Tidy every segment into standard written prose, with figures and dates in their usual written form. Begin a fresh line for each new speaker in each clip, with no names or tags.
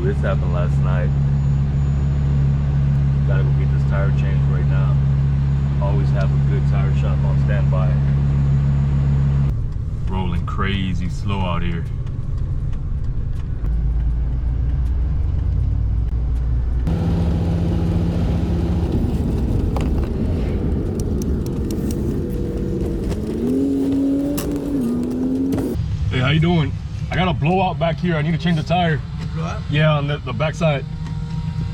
this happened last night. Gotta go get this tire changed right now. Always have a good tire shop on standby. Rolling crazy slow out here. Hey, how you doing? I got a blowout back here. I need to change the tire.
Blowout?
Yeah, on the back side.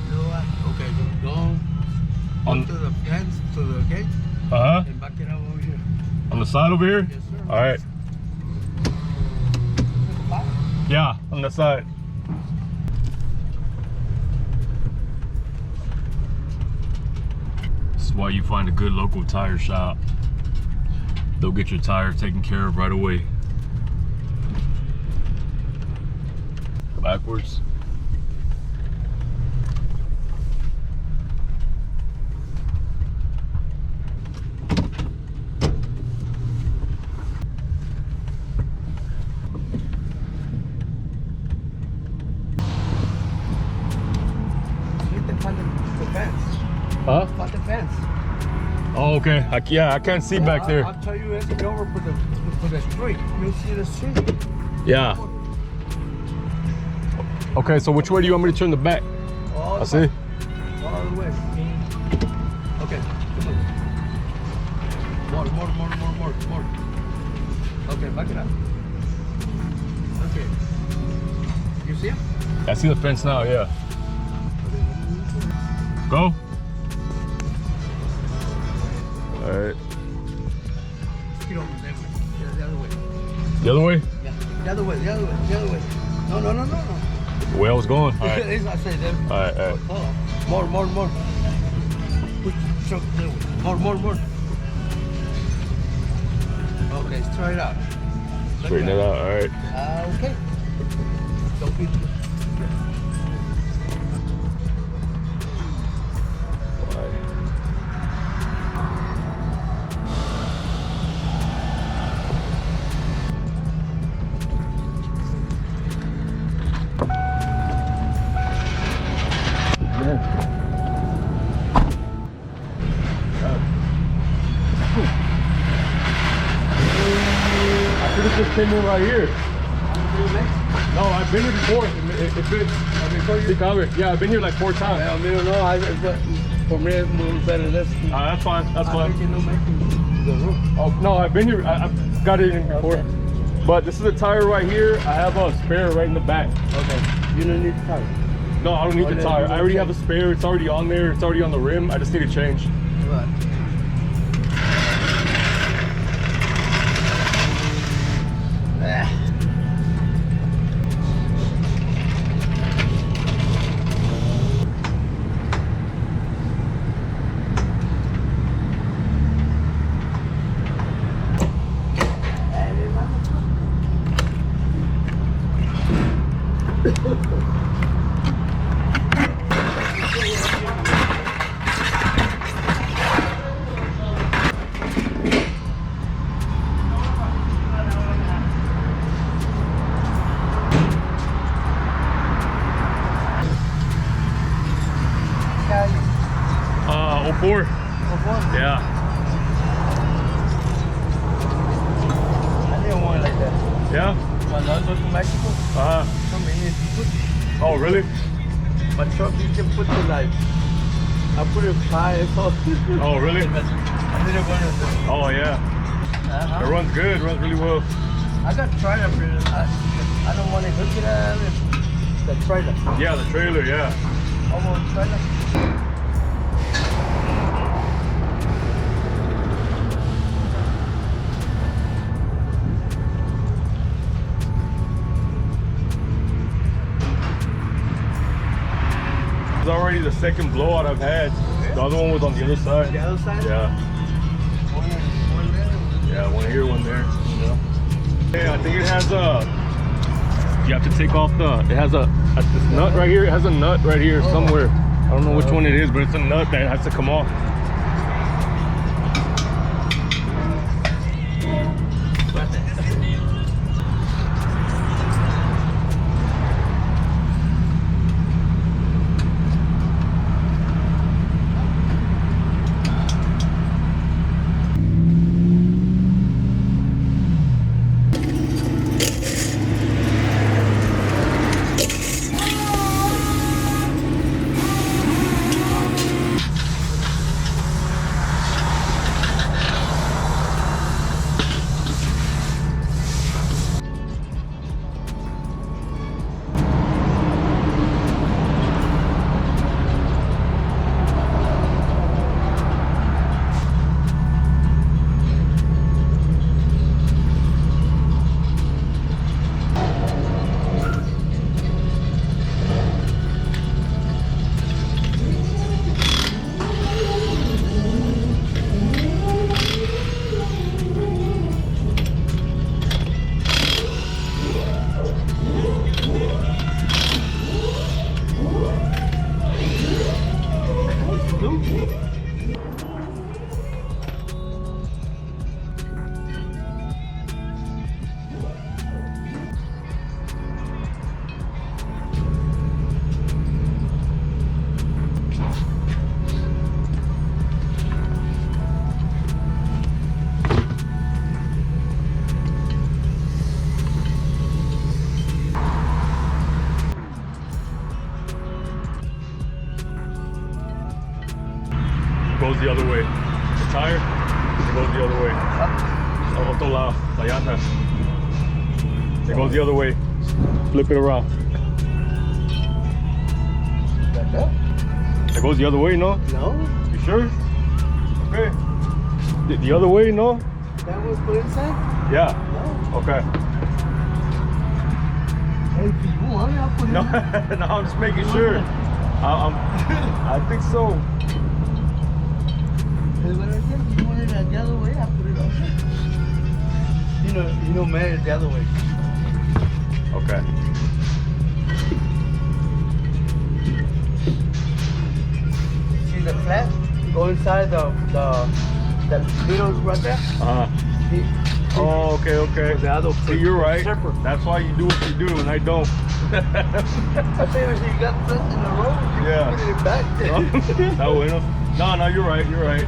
Blowout. Okay, go to the fence, to the gate, and back it up over here.
On the side over here?
Yes, sir.
All right. Yeah, on the side. This is why you find a good local tire shop. They'll get your tire taken care of right away. Backwards. Huh?
Find the fence.
Oh, okay. I can't see back there.
I'll tell you as you go over for the street. You'll see the street.
Yeah. Okay, so which way do you want me to turn the back?
All
I
the
see.
way. All the way. Okay, come on. More. Okay, back it up. Okay. You see him?
I see the fence now, yeah. Go. All right.
Get over that way. Yeah, the other way.
The other way?
Yeah, the other way. No.
The way I was going. All right.
I say that.
All right.
More. Push the truck that way. More. Okay, straight out.
Straighten it out. All right.
Okay. Don't be.
Just came in right here. No, I've been here before. Yeah, I've been here like 4 times.
I mean, no, for me, it's more better this.
That's fine. That's fine.
The roof.
Oh no, I've been here. I've got it in before.
Okay.
But this is a tire right here. I have a spare right in the back.
Okay. You don't need the tire.
No, I don't need the tire. I already have a spare. It's already on there. It's already on the rim. I just need to change.
Right.
Oh, 04. Yeah.
I didn't want it like that.
Yeah?
When I go to Mexico, so many people.
Oh, really?
My truck, you can put the like, I put it 5.
Oh, really?
I didn't want it.
Oh, yeah. It runs good. Runs really well.
I got trailer, but I don't want to hook it up. The trailer.
Yeah, the trailer, yeah.
Almost trailer.
It's already the second blowout I've had. The other one was on the other side.
The other side?
Yeah.
One there?
Yeah, one here, one there. Yeah. Hey, I think it has a. You have to take off the. It has a this nut right here. It has a nut right here somewhere. I don't know which one it is, but it's a nut that has to come off. goes the other way. The tire, it goes the other way. Otro lado, la llanta. It goes the other way. Flip it around.
Like that?
It goes the other way, no?
No.
You sure? Okay. The other way, no?
That was put inside?
Yeah.
No.
Okay.
Hey, if you want it, I'll put it
No,
in.
no, I'm just making sure. I think so.
Hey, what I said, if you want it the other way, I'll put it on. You know, man, it's the other way.
Okay.
See the flat? Go inside the needles right there.
Oh, okay.
The other
See, you're right.
separate.
That's why you do what you do, and I don't.
I think if you got something in the road, you
Yeah.
put it back.
That way, no. No, you're right. You're right.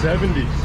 $370.